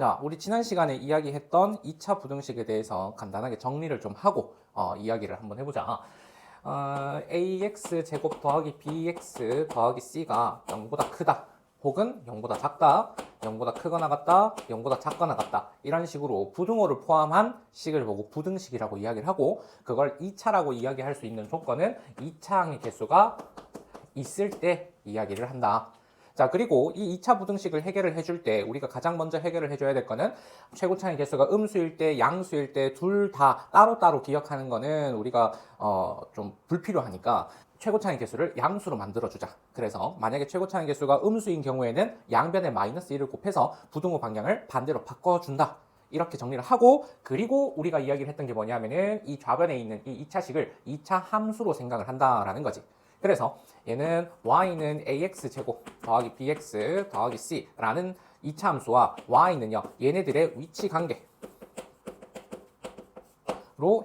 자, 우리 지난 시간에 이야기했던 2차 부등식에 대해서 간단하게 정리를 좀 하고 이야기를 한번 해보자. ax 제곱 더하기 bx 더하기 c가 0보다 크다 혹은 0보다 작다, 0보다 크거나 같다, 0보다 작거나 같다 이런 식으로 부등호를 포함한 식을 보고 부등식이라고 이야기를 하고, 그걸 2차라고 이야기할 수 있는 조건은 2차항의 개수가 있을 때 이야기를 한다. 자, 그리고 이 2차 부등식을 해결을 해줄 때 우리가 가장 먼저 해결을 해줘야 될 거는 최고차의 개수가 음수일 때, 양수일 때 둘 다 따로따로 기억하는 거는 우리가 좀 불필요하니까 최고차의 개수를 양수로 만들어주자. 그래서 만약에 최고차의 개수가 음수인 경우에는 양변에 마이너스 1을 곱해서 부등호 방향을 반대로 바꿔준다. 이렇게 정리를 하고, 그리고 우리가 이야기를 했던 게 뭐냐면은 이 좌변에 있는 이 2차식을 2차 함수로 생각을 한다라는 거지. 그래서 얘는 y는 ax 제곱 더하기 bx 더하기 c라는 2차 함수와 y는요 얘네들의 위치 관계로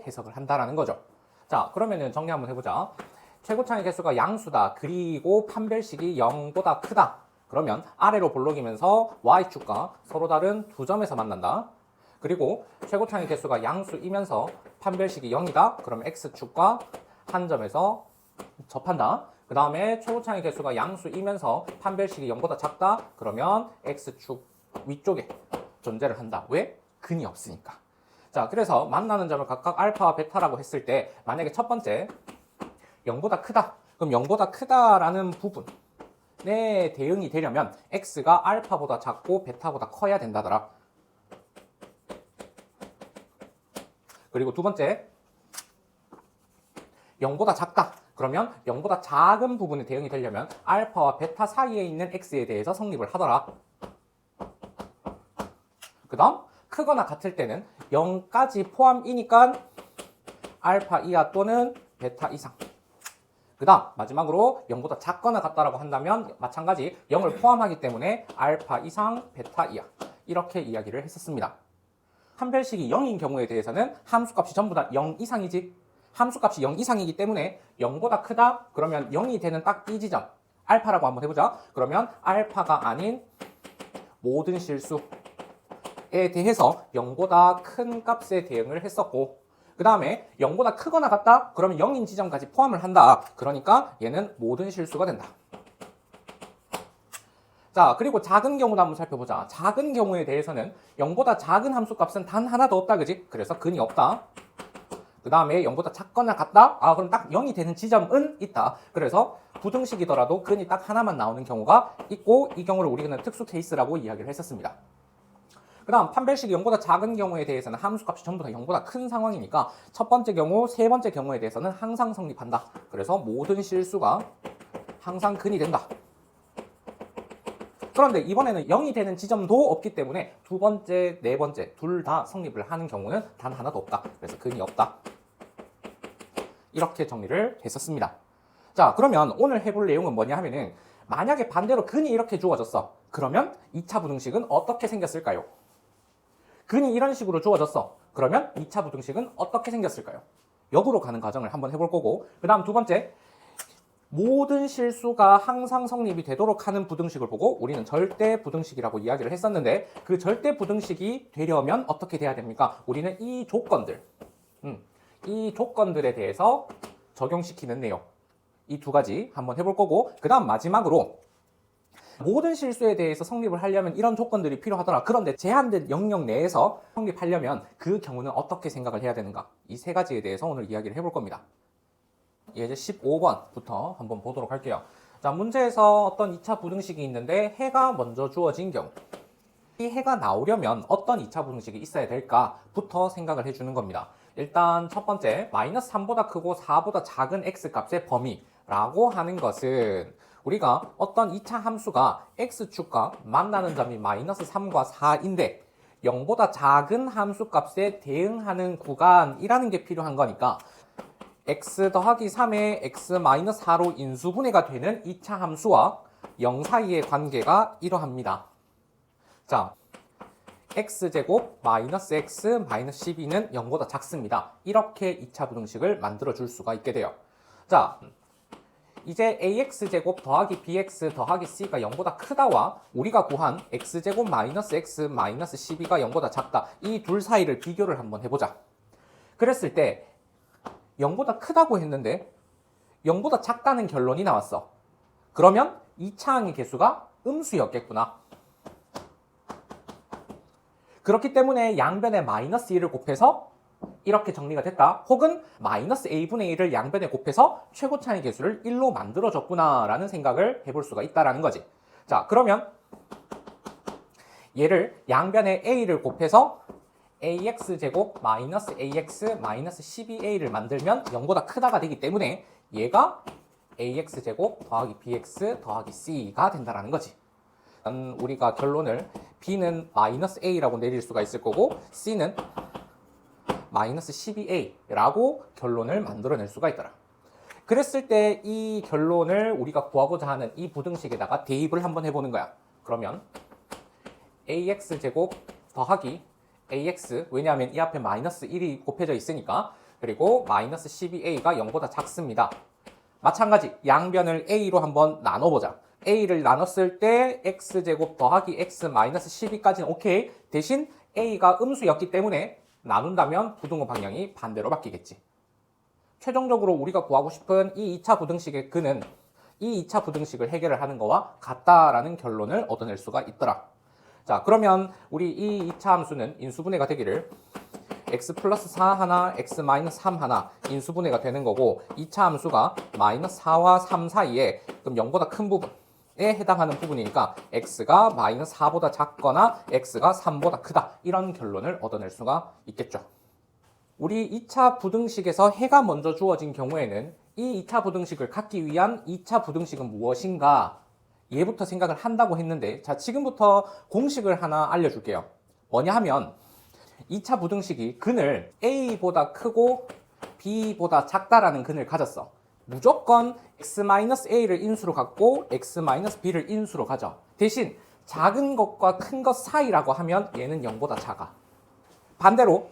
해석을 한다라는 거죠. 자, 그러면은 정리 한번 해보자. 최고차의 개수가 양수다, 그리고 판별식이 0보다 크다. 그러면 아래로 볼록이면서 y축과 서로 다른 두 점에서 만난다. 그리고 최고차의 개수가 양수이면서 판별식이 0이다. 그러면 x축과 한 점에서 접한다. 그 다음에 최고차의 개수가 양수이면서 판별식이 0보다 작다. 그러면 x축 위쪽에 존재를 한다. 왜? 근이 없으니까. 자, 그래서 만나는 점을 각각 알파와 베타라고 했을 때 만약에 첫 번째 0보다 크다. 그럼 0보다 크다라는 부분에 대응이 되려면 x가 알파보다 작고 베타보다 커야 된다더라. 그리고 두 번째 0보다 작다. 그러면 0보다 작은 부분에 대응이 되려면 알파와 베타 사이에 있는 x에 대해서 성립을 하더라. 그 다음 크거나 같을 때는 0까지 포함이니까 알파 이하 또는 베타 이상. 그 다음 마지막으로 0보다 작거나 같다라고 한다면 마찬가지 0을 포함하기 때문에 알파 이상, 베타 이하. 이렇게 이야기를 했었습니다. 판별식이 0인 경우에 대해서는 함수값이 전부 다 0 이상이지. 함수값이 0 이상이기 때문에 0보다 크다? 그러면 0이 되는 딱 이 지점 알파라고 한번 해보자. 그러면 알파가 아닌 모든 실수에 대해서 0보다 큰 값에 대응을 했었고, 그 다음에 0보다 크거나 같다? 그러면 0인 지점까지 포함을 한다. 그러니까 얘는 모든 실수가 된다. 자, 그리고 작은 경우도 한번 살펴보자. 작은 경우에 대해서는 0보다 작은 함수값은 단 하나도 없다, 그지? 그래서 근이 없다. 그 다음에 0보다 작거나 같다? 그럼 딱 0이 되는 지점은 있다. 그래서 부등식이더라도 근이 딱 하나만 나오는 경우가 있고, 이 경우를 우리는 특수 케이스라고 이야기를 했었습니다. 그 다음 판별식이 0보다 작은 경우에 대해서는 함수값이 전부 다 0보다 큰 상황이니까 첫 번째 경우, 세 번째 경우에 대해서는 항상 성립한다. 그래서 모든 실수가 항상 근이 된다. 그런데 이번에는 0이 되는 지점도 없기 때문에 두 번째, 네 번째 둘 다 성립을 하는 경우는 단 하나도 없다. 그래서 근이 없다. 이렇게 정리를 했었습니다. 자, 그러면 오늘 해볼 내용은 뭐냐 하면은, 만약에 반대로 근이 이렇게 주어졌어. 그러면 2차 부등식은 어떻게 생겼을까요? 근이 이런 식으로 주어졌어. 그러면 2차 부등식은 어떻게 생겼을까요? 역으로 가는 과정을 한번 해볼 거고, 그 다음 두 번째, 모든 실수가 항상 성립이 되도록 하는 부등식을 보고 우리는 절대 부등식이라고 이야기를 했었는데, 그 절대 부등식이 되려면 어떻게 돼야 됩니까? 우리는 이 조건들에 대해서 적용시키는 내용, 이 두 가지 한번 해볼 거고, 그 다음 마지막으로 모든 실수에 대해서 성립을 하려면 이런 조건들이 필요하더라. 그런데 제한된 영역 내에서 성립하려면 그 경우는 어떻게 생각을 해야 되는가? 이 세 가지에 대해서 오늘 이야기를 해볼 겁니다. 이제 15번부터 한번 보도록 할게요. 자, 문제에서 어떤 2차 부등식이 있는데 해가 먼저 주어진 경우, 이 해가 나오려면 어떤 2차 부등식이 있어야 될까부터 생각을 해주는 겁니다. 일단 첫 번째, 마이너스 3보다 크고 4보다 작은 x값의 범위라고 하는 것은 우리가 어떤 2차 함수가 x축과 만나는 점이 마이너스 3과 4인데 0보다 작은 함수값에 대응하는 구간이라는 게 필요한 거니까 x 더하기 3의 x 마이너스 4로 인수분해가 되는 2차 함수와 0 사이의 관계가 이러합니다. 자, x제곱 마이너스 x 마이너스 12는 0보다 작습니다. 이렇게 2차 부등식을 만들어 줄 수가 있게 돼요. 자, 이제 ax제곱 더하기 bx 더하기 c가 0보다 크다와 우리가 구한 x제곱 마이너스 x 마이너스 12가 0보다 작다. 이 둘 사이를 비교를 한번 해보자. 그랬을 때 0보다 크다고 했는데 0보다 작다는 결론이 나왔어. 그러면 2차항의 개수가 음수였겠구나. 그렇기 때문에 양변에 마이너스 1을 곱해서 이렇게 정리가 됐다. 혹은 마이너스 a분의 1을 양변에 곱해서 최고차의 개수를 1로 만들어줬구나 라는 생각을 해볼 수가 있다는 거지. 자, 그러면 얘를 양변에 a를 곱해서 ax제곱 마이너스 ax 마이너스 12a를 만들면 0보다 크다가 되기 때문에 얘가 ax제곱 더하기 bx 더하기 c가 된다는 거지. 우리가 결론을 b는 마이너스 a라고 내릴 수가 있을 거고 c는 마이너스 12a라고 결론을 만들어낼 수가 있더라. 그랬을 때 이 결론을 우리가 구하고자 하는 이 부등식에다가 대입을 한번 해보는 거야. 그러면 ax제곱 더하기 ax, 왜냐하면 이 앞에 마이너스 1이 곱해져 있으니까, 그리고 마이너스 12a가 0보다 작습니다. 마찬가지 양변을 a로 한번 나눠보자. a를 나눴을 때 x제곱 더하기 x 마이너스 12까지는 오케이. 대신 a가 음수였기 때문에 나눈다면 부등호 방향이 반대로 바뀌겠지. 최종적으로 우리가 구하고 싶은 이 2차 부등식의 근은 이 2차 부등식을 해결을 하는 거와 같다라는 결론을 얻어낼 수가 있더라. 자, 그러면 우리 이 2차 함수는 인수분해가 되기를 x 플러스 4 하나, x 마이너스 3 하나 인수분해가 되는 거고, 2차 함수가 마이너스 4와 3 사이에 그럼 0보다 큰 부분에 해당하는 부분이니까 x가 마이너스 4보다 작거나 x가 3보다 크다, 이런 결론을 얻어낼 수가 있겠죠. 우리 2차 부등식에서 해가 먼저 주어진 경우에는 이 2차 부등식을 갖기 위한 2차 부등식은 무엇인가, 얘부터 생각을 한다고 했는데, 자, 지금부터 공식을 하나 알려줄게요. 뭐냐 하면 2차 부등식이 근을 a보다 크고 b보다 작다라는 근을 가졌어. 무조건 x-a를 인수로 갖고 x-b를 인수로 가져. 대신 작은 것과 큰 것 사이라고 하면 얘는 0보다 작아. 반대로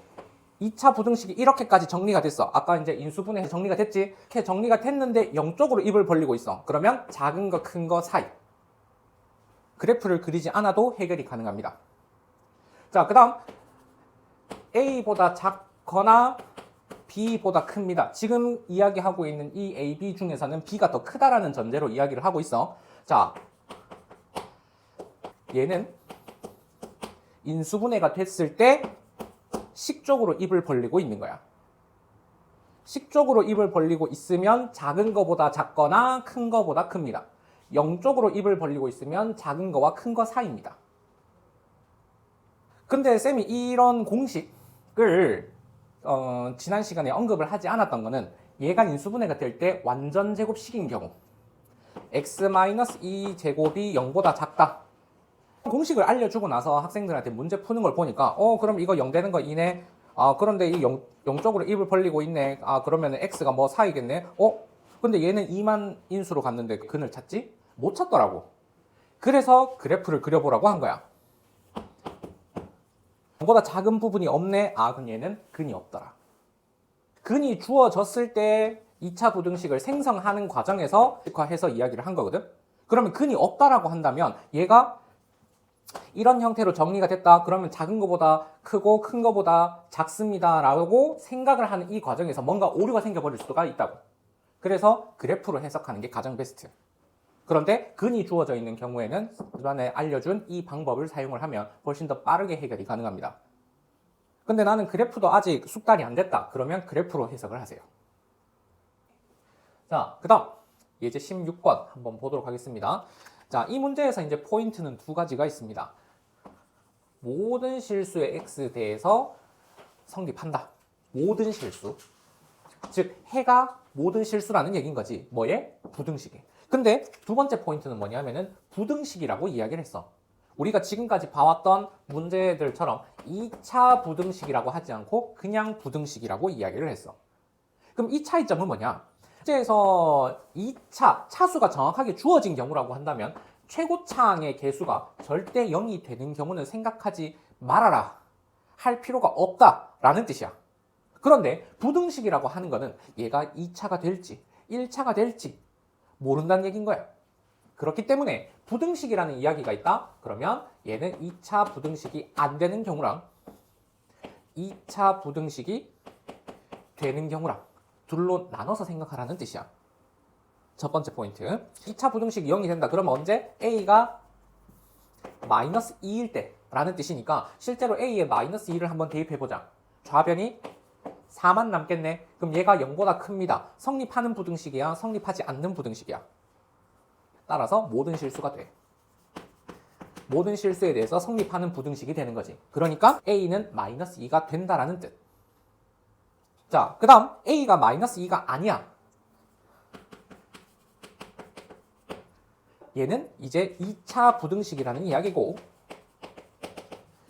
2차 부등식이 이렇게까지 정리가 됐어. 아까 이제 인수분해해서 정리가 됐지? 이렇게 정리가 됐는데 0쪽으로 입을 벌리고 있어. 그러면 작은 거, 큰 거 사이. 그래프를 그리지 않아도 해결이 가능합니다. 자, 그 다음 a보다 작거나 b보다 큽니다. 지금 이야기하고 있는 이 a, b 중에서는 b가 더 크다라는 전제로 이야기를 하고 있어. 자, 얘는 인수분해가 됐을 때 식쪽으로 입을 벌리고 있는 거야. 식쪽으로 입을 벌리고 있으면 작은 거보다 작거나 큰 거보다 큽니다. 0쪽으로 입을 벌리고 있으면 작은 거와 큰 거 사이입니다. 근데 쌤이 이런 공식을 지난 시간에 언급을 하지 않았던 거는 얘가 인수분해가 될 때 완전 제곱식인 경우 x-2 제곱이 0보다 작다. 공식을 알려주고 나서 학생들한테 문제 푸는 걸 보니까 그럼 이거 0 되는 거 이네. 그런데 이 0쪽으로 입을 벌리고 있네. 그러면 x가 뭐 사이겠네. 근데 얘는 2만 인수로 갔는데 근을 찾지? 못 찾더라고. 그래서 그래프를 그려보라고 한 거야. 보다 작은 부분이 없네. 그럼 얘는 근이 없더라. 근이 주어졌을 때 2차 부등식을 생성하는 과정에서 해서 이야기를 한 거거든. 그러면 근이 없다라고 한다면 얘가 이런 형태로 정리가 됐다. 그러면 작은 거보다 크고 큰 거보다 작습니다 라고 생각을 하는 이 과정에서 뭔가 오류가 생겨버릴 수가 있다고. 그래서 그래프로 해석하는 게 가장 베스트. 그런데 근이 주어져 있는 경우에는 전에 알려준 이 방법을 사용을 하면 훨씬 더 빠르게 해결이 가능합니다. 근데 나는 그래프도 아직 숙달이 안 됐다. 그러면 그래프로 해석을 하세요. 자, 그 다음 예제 16번 한번 보도록 하겠습니다. 자, 이 문제에서 이제 포인트는 두 가지가 있습니다. 모든 실수의 x대에서 성립한다. 모든 실수. 즉 해가 모든 실수라는 얘기인 거지. 뭐에? 부등식에. 근데 두 번째 포인트는 뭐냐면은 부등식이라고 이야기를 했어. 우리가 지금까지 봐왔던 문제들처럼 2차 부등식이라고 하지 않고 그냥 부등식이라고 이야기를 했어. 그럼 이 차이점은 뭐냐? 문제에서 2차 차수가 정확하게 주어진 경우라고 한다면 최고차항의 개수가 절대 0이 되는 경우는 생각하지 말아라. 할 필요가 없다라는 뜻이야. 그런데 부등식이라고 하는 거는 얘가 2차가 될지 1차가 될지 모른다는 얘기인 거야. 그렇기 때문에 부등식이라는 이야기가 있다? 그러면 얘는 2차 부등식이 안 되는 경우랑 2차 부등식이 되는 경우랑 둘로 나눠서 생각하라는 뜻이야. 첫 번째 포인트. 2차 부등식이 0이 된다. 그러면 언제? A가 마이너스 2일 때 라는 뜻이니까 실제로 A에 마이너스 2를 한번 대입해보자. 좌변이 4만 남겠네. 그럼 얘가 0보다 큽니다. 성립하는 부등식이야? 성립하지 않는 부등식이야? 따라서 모든 실수가 돼. 모든 실수에 대해서 성립하는 부등식이 되는 거지. 그러니까 A는 마이너스 2가 된다라는 뜻. 자, 그 다음 A가 마이너스 2가 아니야. 얘는 이제 2차 부등식이라는 이야기고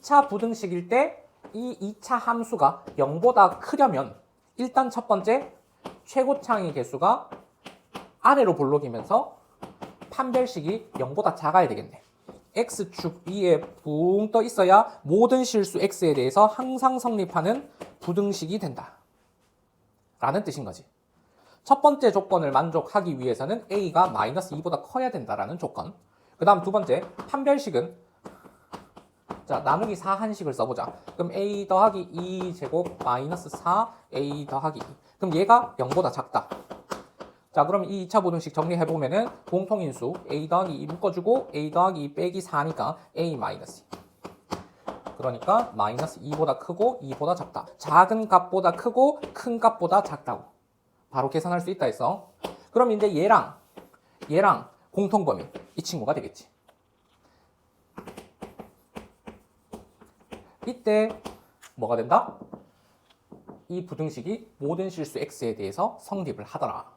2차 부등식일 때 이 2차 함수가 0보다 크려면 일단 첫 번째 최고창의 개수가 아래로 볼록이면서 판별식이 0보다 작아야 되겠네. X축 위에 붕 떠 있어야 모든 실수 X에 대해서 항상 성립하는 부등식이 된다 라는 뜻인 거지. 첫 번째 조건을 만족하기 위해서는 A가 마이너스 2보다 커야 된다라는 조건. 그 다음 두 번째 판별식은 자 나누기 4 한식을 써보자. 그럼 A 더하기 2제곱 마이너스 4 A 더하기 2. 그럼 얘가 0보다 작다. 자 그럼 이 2차 부등식 정리해보면은 공통인수 A 더하기 2 묶어주고 A 더하기 2 빼기 4니까 A 마이너스 2. 그러니까 마이너스 2보다 크고 2보다 작다. 작은 값보다 크고 큰 값보다 작다고 바로 계산할 수 있다 했어. 그럼 이제 얘랑 공통범위 이 친구가 되겠지. 이때 뭐가 된다? 이 부등식이 모든 실수 X에 대해서 성립을 하더라.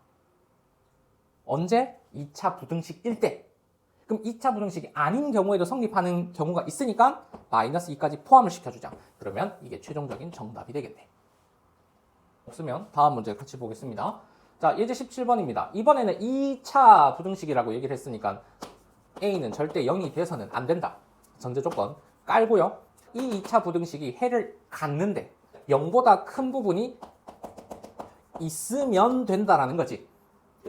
언제? 2차 부등식일 때. 그럼 2차 부등식이 아닌 경우에도 성립하는 경우가 있으니까 마이너스 2까지 포함을 시켜주자. 그러면 이게 최종적인 정답이 되겠네. 없으면 다음 문제 같이 보겠습니다. 자, 예제 17번입니다. 이번에는 2차 부등식이라고 얘기를 했으니까 A는 절대 0이 돼서는 안 된다. 전제 조건 깔고요. 이 2차 부등식이 해를 갖는데 0보다 큰 부분이 있으면 된다라는 거지.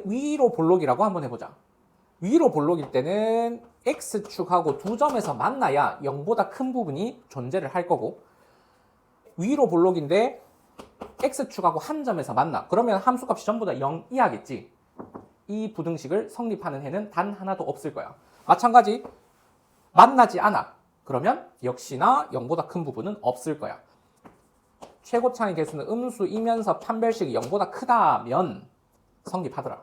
위로 볼록이라고 한번 해보자. 위로 볼록일 때는 X축하고 두 점에서 만나야 0보다 큰 부분이 존재를 할 거고 위로 볼록인데 X축하고 한 점에서 만나. 그러면 함수값이 전부 다 0 이하겠지. 이 부등식을 성립하는 해는 단 하나도 없을 거야. 마찬가지 만나지 않아. 그러면 역시나 0보다 큰 부분은 없을 거야. 최고차의 개수는 음수이면서 판별식이 0보다 크다면 성립하더라.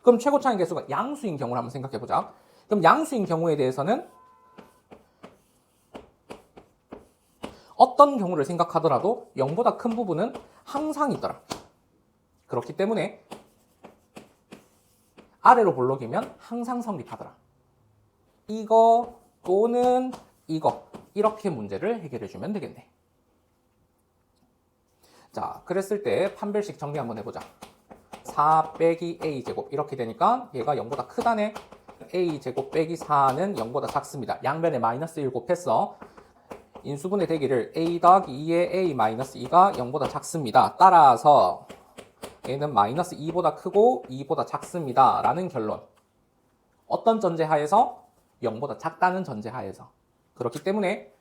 그럼 최고차의 개수가 양수인 경우를 한번 생각해 보자. 그럼 양수인 경우에 대해서는 어떤 경우를 생각하더라도 0보다 큰 부분은 항상 있더라. 그렇기 때문에 아래로 볼록이면 항상 성립하더라. 이거 또는 이거 이렇게 문제를 해결해 주면 되겠네. 자, 그랬을 때 판별식 정리 한번 해보자. 4 빼기 A제곱 이렇게 되니까 얘가 0보다 크다네. A제곱 빼기 4는 0보다 작습니다. 양변에 마이너스 1 곱했어. 인수분해 되기를 A 더하기 2의 A 마이너스 2가 0보다 작습니다. 따라서 얘는 마이너스 2보다 크고 2보다 작습니다. 라는 결론. 어떤 전제하에서? 0보다 작다는 전제하에서. 그렇기 때문에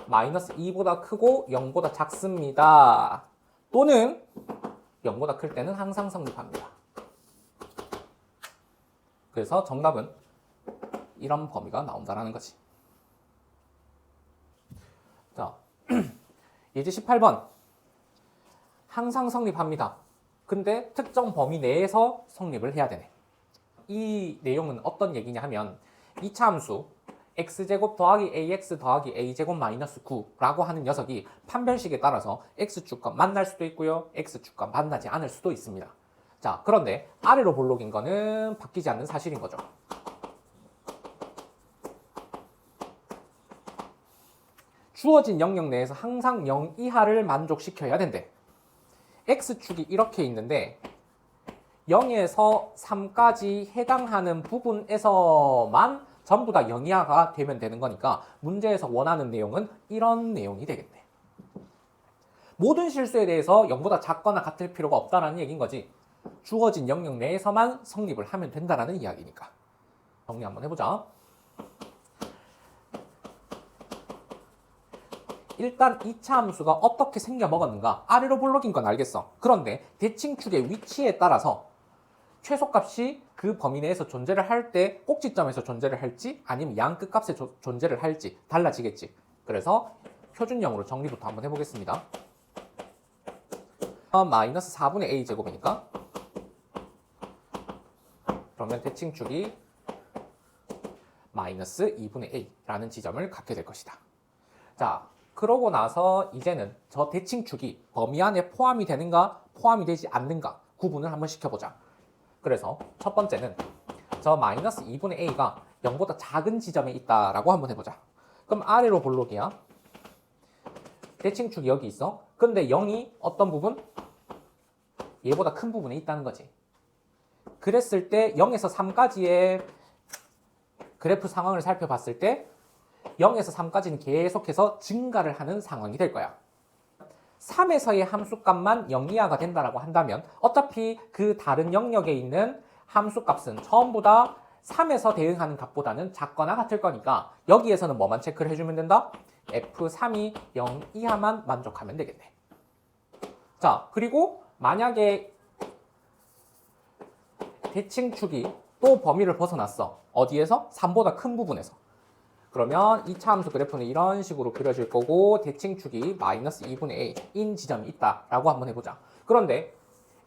마이너스 2보다 크고 0보다 작습니다. 또는 0보다 클 때는 항상 성립합니다. 그래서 정답은 이런 범위가 나온다는 거지. 자, 예제 18번. 항상 성립합니다. 근데 특정 범위 내에서 성립을 해야 되네. 이 내용은 어떤 얘기냐 하면 2차 함수 x제곱 더하기 ax 더하기 a제곱 마이너스 9라고 하는 녀석이 판별식에 따라서 x축과 만날 수도 있고요. x축과 만나지 않을 수도 있습니다. 자, 그런데 아래로 볼록인 거는 바뀌지 않는 사실인 거죠. 주어진 영역 내에서 항상 0 이하를 만족시켜야 된대. x축이 이렇게 있는데 0에서 3까지 해당하는 부분에서만 전부 다 0 이하가 되면 되는 거니까 문제에서 원하는 내용은 이런 내용이 되겠네. 모든 실수에 대해서 0보다 작거나 같을 필요가 없다는 얘기인 거지. 주어진 영역 내에서만 성립을 하면 된다라는 이야기니까. 정리 한번 해보자. 일단 2차 함수가 어떻게 생겨 먹었는가 아래로 볼록인 건 알겠어. 그런데 대칭축의 위치에 따라서 최소값이 그 범위 내에서 존재를 할 때 꼭지점에서 존재를 할지 아니면 양 끝값에 존재를 할지 달라지겠지. 그래서 표준형으로 정리부터 한번 해보겠습니다. 마이너스 4분의 a 제곱이니까 그러면 대칭축이 마이너스 2분의 a라는 지점을 갖게 될 것이다. 자, 그러고 나서 이제는 저 대칭축이 범위 안에 포함이 되는가 포함이 되지 않는가 구분을 한번 시켜보자. 그래서 첫 번째는 저 마이너스 2분의 a가 0보다 작은 지점에 있다라고 한번 해보자. 그럼 아래로 볼록이야. 대칭축이 여기 있어. 근데 0이 어떤 부분? 얘보다 큰 부분에 있다는 거지. 그랬을 때 0에서 3까지의 그래프 상황을 살펴봤을 때 0에서 3까지는 계속해서 증가를 하는 상황이 될 거야. 3에서의 함수값만 0 이하가 된다라고 한다면 어차피 그 다른 영역에 있는 함수값은 전부 다 3에서 대응하는 값보다는 작거나 같을 거니까 여기에서는 뭐만 체크를 해주면 된다? F3이 0 이하만 만족하면 되겠네. 자, 그리고 만약에 대칭축이 또 범위를 벗어났어. 어디에서? 3보다 큰 부분에서. 그러면 2차 함수 그래프는 이런 식으로 그려질 거고 대칭축이 마이너스 2분의 a인 지점이 있다라고 한번 해보자. 그런데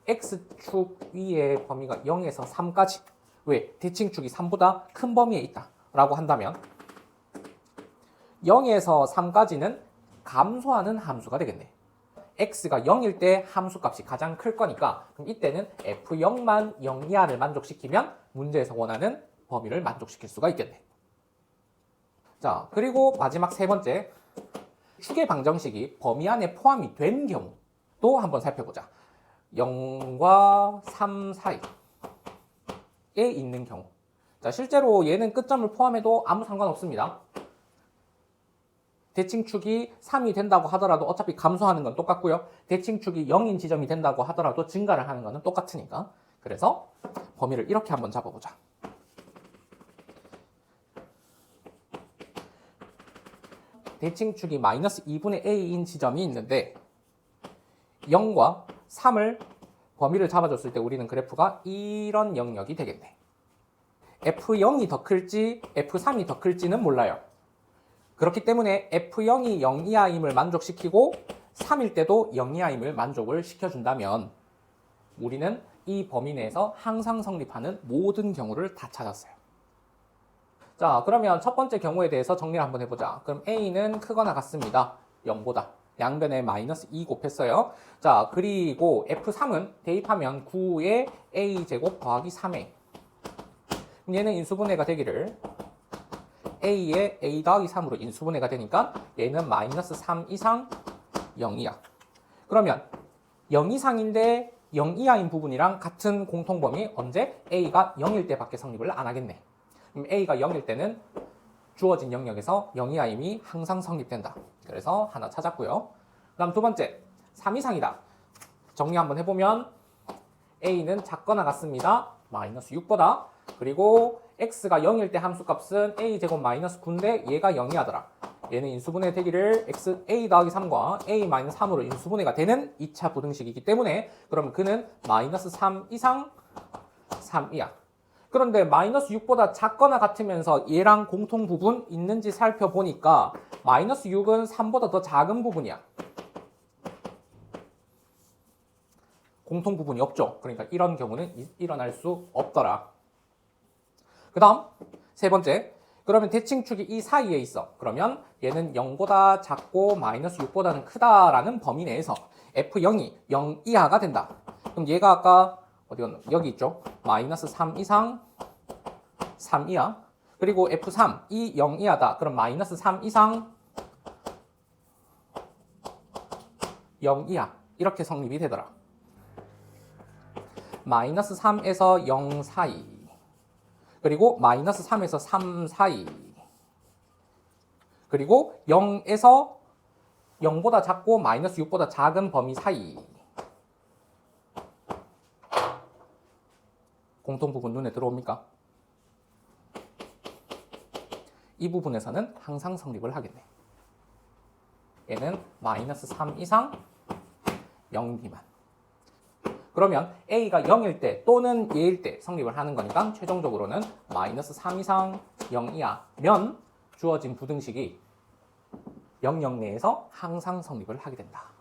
x축 위의 범위가 0에서 3까지 왜? 대칭축이 3보다 큰 범위에 있다라고 한다면 0에서 3까지는 감소하는 함수가 되겠네. x가 0일 때 함수값이 가장 클 거니까 그럼 이때는 f0만 0 이하를 만족시키면 문제에서 원하는 범위를 만족시킬 수가 있겠네. 자, 그리고 마지막 세 번째, 축의 방정식이 범위 안에 포함이 된 경우도 한번 살펴보자. 0과 3 사이에 있는 경우. 자, 실제로 얘는 끝점을 포함해도 아무 상관없습니다. 대칭축이 3이 된다고 하더라도 어차피 감소하는 건 똑같고요. 대칭축이 0인 지점이 된다고 하더라도 증가를 하는 건 똑같으니까. 그래서 범위를 이렇게 한번 잡아보자. 대칭축이 마이너스 2분의 a인 지점이 있는데 0과 3을 범위를 잡아줬을 때 우리는 그래프가 이런 영역이 되겠네. F0이 더 클지 F3이 더 클지는 몰라요. 그렇기 때문에 F0이 0 이하임을 만족시키고 3일 때도 0 이하임을 만족을 시켜준다면 우리는 이 범위 내에서 항상 성립하는 모든 경우를 다 찾았어요. 자, 그러면 첫 번째 경우에 대해서 정리를 한번 해보자. 그럼 a는 크거나 같습니다. 0보다. 양변에 마이너스 2 곱했어요. 자, 그리고 F3은 대입하면 9에 a제곱 더하기 3a. 얘는 인수분해가 되기를 a에 a 더하기 3으로 인수분해가 되니까 얘는 마이너스 3 이상 0 이하. 그러면 0 이상인데 0 이하인 부분이랑 같은 공통범위 언제? a가 0일 때밖에 성립을 안 하겠네. 그럼 a가 0일 때는 주어진 영역에서 0 이하임이 항상 성립된다. 그래서 하나 찾았고요. 그 다음 두 번째, 3 이상이다. 정리 한번 해보면 a는 작거나 같습니다. 마이너스 6보다. 그리고 x가 0일 때 함수값은 a제곱 마이너스 9인데 얘가 0 이하더라. 얘는 인수분해 되기를 x a 더하기 3과 a 마이너스 3으로 인수분해가 되는 2차 부등식이기 때문에 그럼 그는 마이너스 3 이상 3 이하. 그런데 마이너스 6보다 작거나 같으면서 얘랑 공통 부분 있는지 살펴보니까 마이너스 6은 3보다 더 작은 부분이야. 공통 부분이 없죠. 그러니까 이런 경우는 일어날 수 없더라. 그 다음 세 번째, 그러면 대칭축이 이 사이에 있어. 그러면 얘는 0보다 작고 마이너스 6보다는 크다라는 범위 내에서 F0이 0 이하가 된다. 그럼 얘가 아까 어디 갔나? 여기 있죠. 마이너스 3 이상 3 이하. 그리고 F3, 이 0 이하다. 그럼 마이너스 3 이상 0 이하. 이렇게 성립이 되더라. 마이너스 3에서 0 사이. 그리고 마이너스 3에서 3 사이. 그리고 0에서 0보다 작고 마이너스 6보다 작은 범위 사이. 공통부분 눈에 들어옵니까? 이 부분에서는 항상 성립을 하겠네. 얘는 마이너스 3 이상 0 미만. 그러면 A가 0일 때 또는 얘일 때 성립을 하는 거니까 최종적으로는 마이너스 3 이상 0 이하면 주어진 부등식이 영역 내에서 항상 성립을 하게 된다.